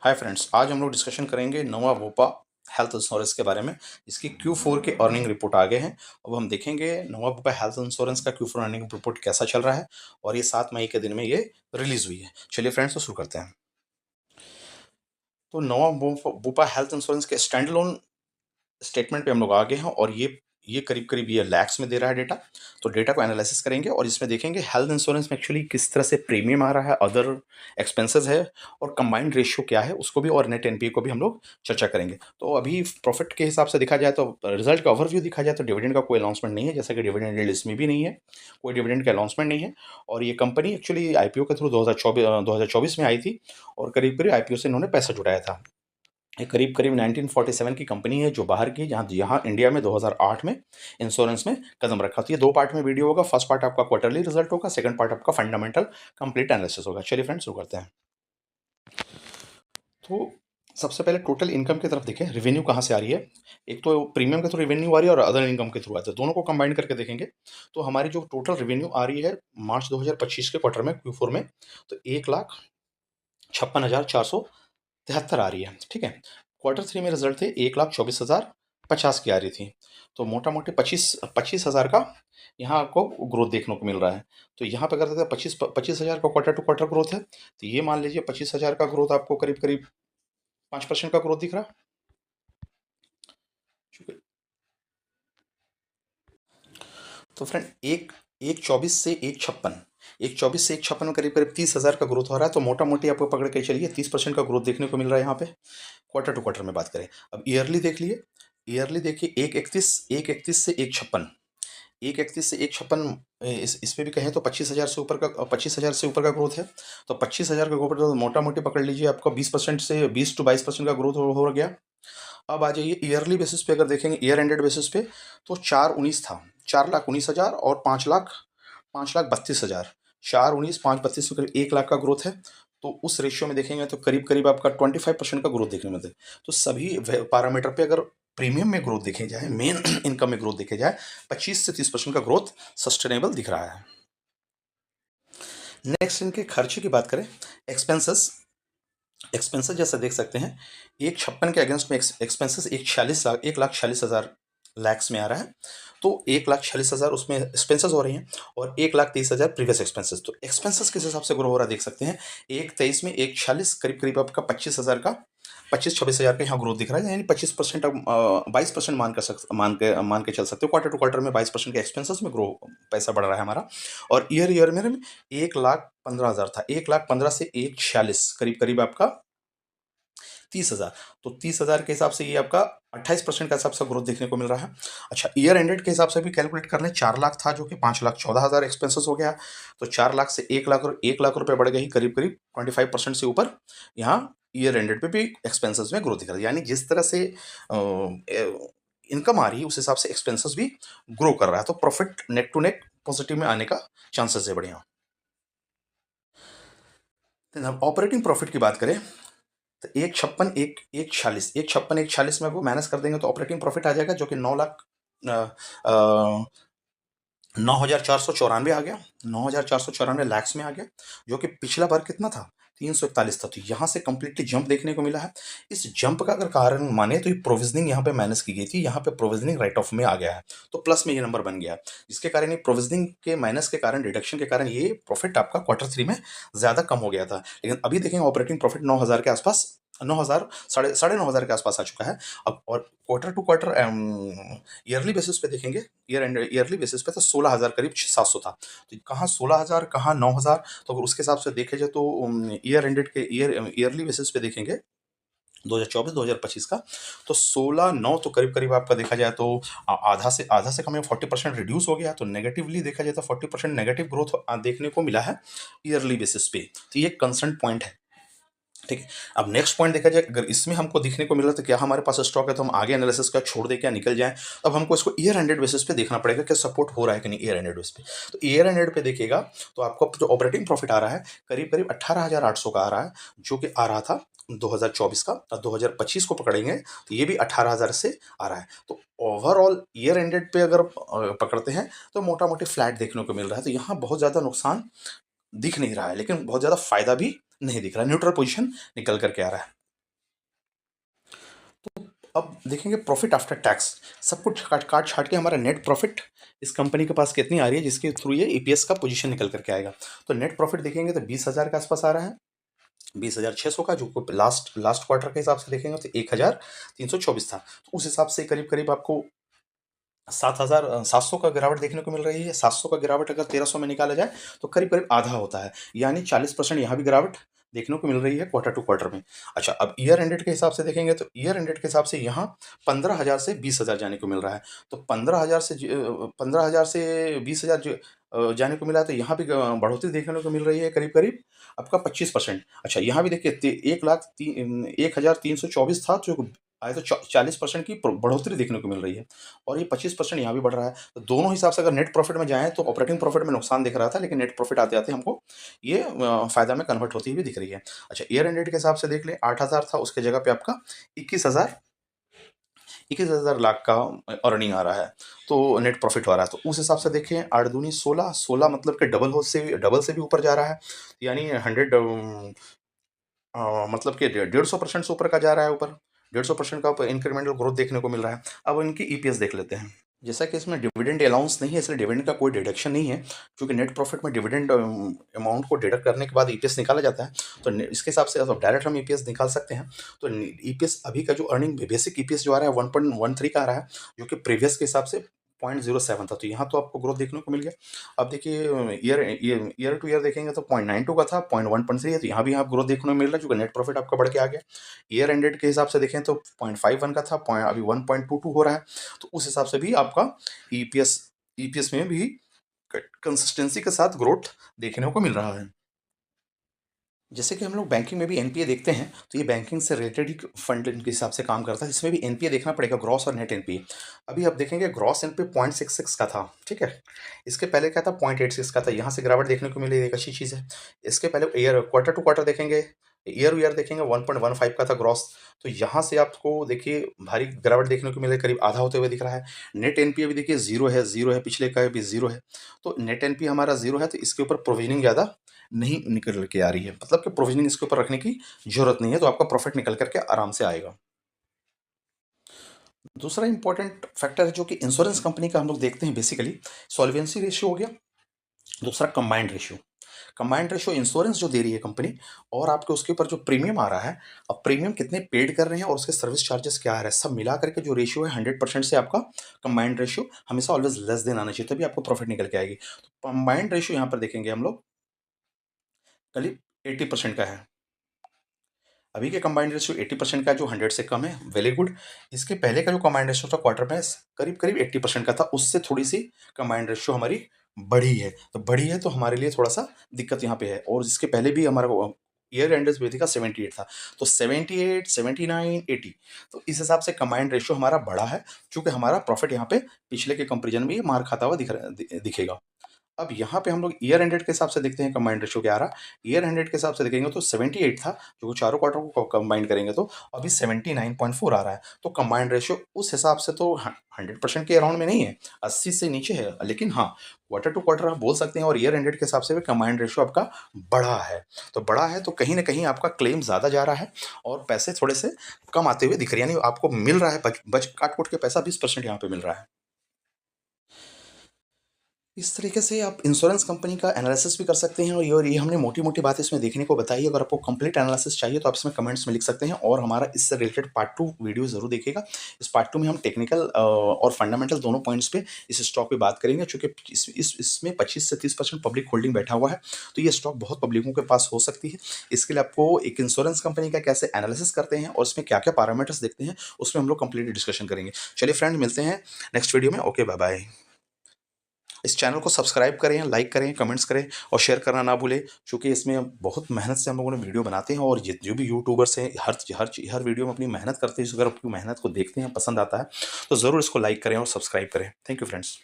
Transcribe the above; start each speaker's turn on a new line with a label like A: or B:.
A: Hi friends, आज हम लोग डिस्कशन करेंगे नवा भोपा हेल्थ इंश्योरेंस के बारे में। इसकी Q4 के अर्निंग रिपोर्ट आ गए हैं। अब हम देखेंगे नवा भोपा हेल्थ इंश्योरेंस का Q4 अर्निंग रिपोर्ट कैसा चल रहा है और ये 7 मई के दिन में ये रिलीज हुई है। चलिए फ्रेंड्स, तो शुरू करते हैं। तो नवा भोपा हेल्थ इंश्योरेंस के स्टैंड लोन स्टेटमेंट पे हम लोग आ गए हैं और ये करीब करीब ये लैक्स में दे रहा है डेटा। तो डेटा को एनालिसिस करेंगे और इसमें देखेंगे हेल्थ इंश्योरेंस में एक्चुअली किस तरह से प्रीमियम आ रहा है, अदर एक्सपेंसेस है और कंबाइंड रेशियो क्या है उसको भी, और नेट एनपीए को भी हम लोग चर्चा करेंगे। तो अभी प्रॉफिट के हिसाब से देखा जाए तो रिजल्ट का ओवरव्यू देखा जाए तो डिविडेंड का कोई अनाउंसमेंट नहीं है, जैसे कि डिविडेंड यील्ड इसमें भी नहीं है, कोई डिविडेंड का अनाउंसमेंट नहीं है। और ये कंपनी एक्चुअली आईपीओ के थ्रू 2024 में आई थी और करीब करीब आईपीओ से इन्होंने पैसा जुटाया था। ये करीब करीब 1947 की कंपनी है जो बाहर की, जहाँ यहाँ इंडिया में 2008 में इंश्योरेंस में कदम रखा। तो ये 2 पार्ट में वीडियो होगा। फर्स्ट पार्ट आपका क्वार्टरली रिजल्ट होगा, सेकंड पार्ट आपका फंडामेंटल कंप्लीट एनालिसिस होगा। चलिए फ्रेंड्स, शुरू करते हैं। तो सबसे पहले टोटल इनकम की तरफ देखें, रेवेन्यू कहाँ से आ रही है। एक तो प्रीमियम के थ्रू रेवेन्यू आ रही है और अदर इनकम के थ्रू आता है, दोनों को कंबाइन करके देखेंगे तो हमारी जो टोटल रेवेन्यू आ रही है मार्च 2025 के क्वार्टर में Q4 में, तो 1,56,473 आ रही है। ठीक है। Q3 में रिजल्ट थे 1,24,050 की आ रही थी। तो मोटा मोटी 25,000 का यहाँ आपको ग्रोथ देखने को मिल रहा है। तो यहाँ पे अगर देखते हैं 25,000 का क्वार्टर टू क्वार्टर ग्रोथ है, तो ये मान लीजिए 25,000 का ग्रोथ आपको करीब करीब 5% का ग्रोथ दिख रहा है। तो फ्रेंड एक 24 से 1,56 में करीब करीब 30,000 का ग्रोथ हो रहा है। तो मोटा मोटी आपको पकड़ के चलिए 30% का ग्रोथ देखने को मिल रहा है यहाँ पे, क्वार्टर टू क्वार्टर में बात करें। अब ईयरली देख लिए, ईयरली देखिए 1,31 से 1,56, 1,31 से 1,56, इस पे भी कहें तो 25,000 से ऊपर का ग्रोथ है। तो 25,000 का ऊपर तो मोटा मोटी पकड़ लीजिए आपका 20% से 20 to 22% का ग्रोथ हो गया। अब आ जाइए ईयरली बेसिस पे, अगर देखेंगे ईयर एंडेड बेसिस पे तो 4,19 था, 4,19,000 और 5,32,000, 4,19, 5,32 में करीब 1 लाख का ग्रोथ है। तो उस रेशियो में देखेंगे तो करीब करीब आपका 25% का ग्रोथ देखने में मिलता है। तो सभी पैरामीटर पे अगर प्रीमियम में ग्रोथ देखे जाए, मेन इनकम में ग्रोथ देखे जाए, 25 से 30% का ग्रोथ सस्टेनेबल दिख रहा है। नेक्स्ट इनके खर्चे की बात करें, एक्सपेंसेस, एक्सपेंसेस जैसा देख सकते हैं 1,56 के अगेंस्ट में एक्सपेंसेस 1,46,000 लैक्स में आ रहा है। तो 1,46,000 उसमें एक्सपेंसेस हो रही हैं और 1,30,000 प्रीवियस एक्सपेंसेस। तो एक्सपेंसेस किस हिसाब से ग्रो हो रहा है देख सकते हैं, 1,23 में 1,46, करीब करीब आपका 25,000 का, 25-26,000 का यहाँ ग्रोथ दिख रहा है, यानी 25%, 22% मान के चल सकते हो। क्वार्टर टू क्वार्टर में 22% के एक्सपेंसेस में ग्रो पैसा बढ़ रहा है हमारा। और ईयर में 1,15,000 था, 1,15,000 से 1,46, करीब करीब आपका 30,000। तो 30,000 के हिसाब से ये आपका 28% का हिसाब से ग्रोथ देखने को मिल रहा है। अच्छा, ईयर एंडेड के हिसाब से भी कैलकुलेट कर लें, 4 लाख था जो कि 5,14,000 एक्सपेंसेस हो गया। तो 4 लाख से 1 लाख, और 1 लाख रुपए बढ़ गई, करीब करीब 25% से ऊपर यहाँ ईयर एंडेड पे भी एक्सपेंसेस में ग्रोथ दिख रहा है। यानी जिस तरह से इनकम आ रही है उस हिसाब से एक्सपेंसेस भी ग्रो कर रहा है। तो profit net to net positive में आने का चांसेस है बढ़िया। ऑपरेटिंग प्रॉफिट की बात करें तो 1,56,1,46 में वो माइनस कर देंगे तो ऑपरेटिंग प्रॉफिट आ जाएगा जो कि 9,494 आ गया, 9,494 लैक्स में आ गया, जो कि पिछला बार कितना था, 341 था। तो यहाँ से कंप्लीटली जंप देखने को मिला है। इस जंप का अगर कारण माने तो ये प्रोविजनिंग यहाँ पे माइनस की गई थी, यहाँ पे प्रोविजनिंग राइट ऑफ में आ गया है, तो प्लस में ये नंबर बन गया, जिसके कारण ये प्रोविजनिंग के माइनस के कारण, डिडक्शन के कारण ये प्रॉफिट आपका Q3 में ज़्यादा कम हो गया था। लेकिन अभी देखेंगे ऑपरेटिंग प्रॉफिट 9,000 के आसपास, 9,000, साढ़े 9,000 के आसपास आ चुका है अब। और quarter to quarter yearly basis पे देखेंगे, ईयरली बेसिस पे तो 16,000 करीब 700 था। तो कहाँ 16,000, कहाँ 9,000। तो अगर उसके हिसाब से देखे जाए तो ईयर एंडेड के ईयरली बेसिस पे देखेंगे 2024-2025 का, तो 16,9 तो करीब करीब आपका देखा जाए तो आधा से कम है, 40% रिड्यूस हो गया। तो नेगेटिवली देखा जाए तो 40% नेगेटिव ग्रोथ देखने को मिला है ईयरली बेसिस पे। तो ये कंसर्न पॉइंट है। ठीक है। अब नेक्स्ट पॉइंट देखा जाए, अगर इसमें हमको देखने को मिला तो क्या हमारे पास स्टॉक है तो हम आगे एनालिसिस का छोड़ दे क्या निकल जाएं। अब हमको इसको ईयर एंडेड बेसिस पे देखना पड़ेगा कि सपोर्ट हो रहा है कि नहीं ईयर एंडेड बेसिस पे। तो ईयर एंडेड पे देखिएगा तो आपको जो ऑपरेटिंग प्रॉफिट आ रहा है करीब करीब 18,800 का आ रहा है, जो कि आ रहा था 2024 का। और 2025 को पकड़ेंगे तो ये भी 18,000 से आ रहा है। तो ओवरऑल ईयर एंडेड पे अगर पकड़ते हैं तो मोटा मोटी फ्लैट देखने को मिल रहा है। तो यहाँ बहुत ज़्यादा नुकसान दिख नहीं रहा है, लेकिन बहुत ज़्यादा फायदा भी नहीं दिख रहा है, न्यूट्रल पोजीशन निकल करके आ रहा है। अब देखेंगे प्रॉफिट आफ्टर टैक्स, सब कुछ काट काट छाट के हमारा नेट प्रॉफिट इस कंपनी के पास कितनी आ रही है, जिसके थ्रू ये ईपीएस का पोजीशन निकल करके आएगा। तो नेट प्रॉफिट देखेंगे तो 20,000 के आसपास आ रहा है, 20,600 का, जो लास्ट लास्ट क्वार्टर के हिसाब से देखेंगे तो 1,324 था। तो उस हिसाब से करीब करीब आपको 7,700 का गिरावट देखने को मिल रही है। 700 का गिरावट अगर 1300 में निकाला जाए तो करीब करीब आधा होता है, यानी 40% यहाँ भी गिरावट देखने को मिल रही है क्वार्टर टू क्वार्टर में। अच्छा, अब ईयर एंडेड के हिसाब से देखेंगे तो ईयर एंडेड के हिसाब से यहाँ 15,000 से 20,000 जाने को मिल रहा है। तो 15,000 से 20,000 जो जाने को मिला है, तो यहाँ भी बढ़ोतरी देखने को मिल रही है करीब करीब आपका 25%। अच्छा, यहाँ भी देखिए 1,03,24 था, जो आए तो 40% की बढ़ोतरी देखने को मिल रही है, और ये 25% यहाँ भी बढ़ रहा है। तो दोनों हिसाब से अगर नेट प्रॉफिट में जाएँ तो ऑपरेटिंग प्रॉफिट में नुकसान दिख रहा था, लेकिन नेट प्रॉफिट आते-आते हमको ये फ़ायदा में कन्वर्ट होती हुई दिख रही है। अच्छा, ईयर एंडेड के हिसाब से देख लें, 8,000 था, उसके जगह पे आपका 21,000 लाख का अर्निंग आ रहा है, तो नेट प्रॉफिट हो रहा है। तो उस हिसाब से देखें 8 दूनी 16, 16 मतलब कि डबल से भी ऊपर जा रहा है, यानी 100 मतलब कि 150% से ऊपर का जा रहा है ऊपर, 150% का इंक्रीमेंटल ग्रोथ देखने को मिल रहा है। अब इनकी ईपीएस देख लेते हैं। जैसा कि इसमें डिविडेंड अलाउंस नहीं है, इसलिए डिविडेंड का कोई डिडक्शन नहीं है, क्योंकि नेट प्रॉफिट में डिविडेंड अमाउंट को डिडक्ट करने के बाद ईपीएस निकाला जाता है। तो इसके हिसाब से डायरेक्ट हम ईपीएस निकाल सकते हैं। तो ईपीएस अभी का जो अर्निंग बेसिक ईपीएस जो आ रहा है 1.13 का आ रहा है, जो कि प्रीवियस के हिसाब से 0.07 था। तो यहाँ तो आपको ग्रोथ देखने को मिल गया। अब देखिए ईयर टू ईयर देखेंगे तो 0.92 का था, 0.13 है, तो यहाँ भी आप ग्रोथ देखने को मिल रहा है, जो कि नेट प्रॉफिट आपका बढ़ के आ गया। ईयर एंडेड के हिसाब से देखें तो 0.51 का था, अभी 1.22 हो रहा है। तो उस हिसाब से भी आपका ईपीएस ईपीएस में भी कंसिस्टेंसी के साथ ग्रोथ देखने को मिल रहा है। जैसे कि हम लोग बैंकिंग में भी एनपीए देखते हैं, तो ये बैंकिंग से रिलेटेड ही फंड के हिसाब से काम करता है, इसमें भी एनपीए देखना पड़ेगा, ग्रॉस और नेट एनपीए। अभी आप देखेंगे ग्रॉस एनपीए 0.66 का था, ठीक है। इसके पहले क्या था, 0.86 का था, यहाँ से गिरावट देखने को मिली, एक अच्छी चीज़ है। इसके पहले ईयर क्वार्टर टू क्वार्टर देखेंगे, ईयर देखेंगे 1.15 का था ग्रॉस। तो यहाँ से आपको देखिए भारी गिरावट देखने को मिले, करीब आधा होते हुए दिख रहा है। नेट एनपीए भी देखिए जीरो है, पिछले का भी जीरो है। तो नेट एनपीए हमारा जीरो है, तो इसके ऊपर प्रोविजनिंग ज़्यादा नहीं निकल के आ रही है, मतलब कि प्रोविजनिंग इसके ऊपर रखने की ज़रूरत नहीं है, तो आपका प्रॉफ़िट निकल कर के आराम से आएगा। दूसरा इम्पोर्टेंट फैक्टर है जो कि इंश्योरेंस कंपनी का हम लोग देखते हैं बेसिकली, सॉल्वेंसी रेशियो हो गया, दूसरा combined ratio. Combined ratio insurance जो दे रही है कंपनी, और आपके उसके ऊपर जो प्रीमियम आ रहा है, अब प्रीमियम कितने पेड कर रहे हैं और उसके सर्विस चार्जेस क्या आ रहा है, सब मिला करके जो रेशियो है 100% से आपका कंबाइंड रेशियो हमेशा ऑलवेज लेस देन आना चाहिए, तभी आपको प्रॉफ़िट निकल के आएगी। तो कंबाइंड रेशियो यहाँ पर देखेंगे हम लोग करीब 80% का है। अभी के कंबाइंड रेशियो 80% का, जो 100 से कम है, वेरी गुड। इसके पहले का जो कंबाइंड रेशियो था क्वार्टर में करीब-करीब 80% का था, उससे थोड़ी-सी कंबाइंड रेशियो हमारी बढ़ी है। तो बढ़ी है तो हमारे लिए थोड़ा-सा दिक्कत यहाँ पे है, और इसके पहले भी हमारा वो ईयर एंडेड में देखा 78 था। तो 78, 79, 80, तो इस हिसाब से कंबाइंड रेशियो हमारा बढ़ा है, चूँकि हमारा प्रॉफिट यहाँ पे पिछले के कंपैरिज़न में ये मार खाता हुआ दिखेगा। अब यहाँ पे हम लोग ईयर एंडेड के हिसाब से देखते हैं कंबाइंड रेशियो क्या आ रहा। ईयर एंडेड के हिसाब से देखेंगे तो 78 था, जो चारों क्वार्टर को कंबाइन करेंगे तो अभी 79.4 आ रहा है। तो कंबाइंड रेशियो उस हिसाब से तो 100% के अराउंड में नहीं है, 80 से नीचे है, लेकिन हाँ, क्वार्टर टू क्वार्टर आप बोल सकते हैं, और ईयर एंडेड के हिसाब से भी कंबाइंड रेशियो आपका बढ़ा है। तो बढ़ा है तो कहीं न कहीं आपका क्लेम ज़्यादा जा रहा है, और पैसे थोड़े से कम आते हुए दिख रहे हैं, यानी आपको मिल रहा है, बच काट-कूट के पैसा 20% यहाँ पे मिल रहा है। इस तरीके से आप इंश्योरेंस कंपनी का एनालिसिस भी कर सकते हैं, और ये हमने मोटी-मोटी बात इसमें देखने को बताई है। अगर आपको कंप्लीट एनालिसिस चाहिए तो आप इसमें कमेंट्स में लिख सकते हैं, और हमारा इससे रिलेटेड पार्ट 2 वीडियो ज़रूर देखिएगा। इस पार्ट 2 में हम टेक्निकल और फंडामेंटल दोनों पॉइंट्स पे इस स्टॉक पे बात करेंगे, चूँकि इसमें 25 से 30% पब्लिक होल्डिंग बैठा हुआ है, तो ये स्टॉक बहुत पब्लिकों के पास हो सकती है। इसके लिए आपको एक इंश्योरेंस कंपनी का कैसे एनालिसिस करते हैं और इसमें क्या-क्या पैरामीटर्स देखते हैं, उसमें हम लोग कंप्लीटली डिस्कशन करेंगे। चलिए फ्रेंड, मिलते हैं नेक्स्ट वीडियो में। Okay, bye-bye. इस चैनल को सब्सक्राइब करें, लाइक करें, कमेंट्स करें, और शेयर करना ना भूलें, क्योंकि इसमें बहुत मेहनत से हम लोगों ने वीडियो बनाते हैं, और जो भी यूट्यूबर्स हैं हर वीडियो में अपनी मेहनत करते हैं। अगर आपकी मेहनत को देखते हैं, पसंद आता है, तो ज़रूर इसको लाइक करें और सब्सक्राइब करें। Thank you friends.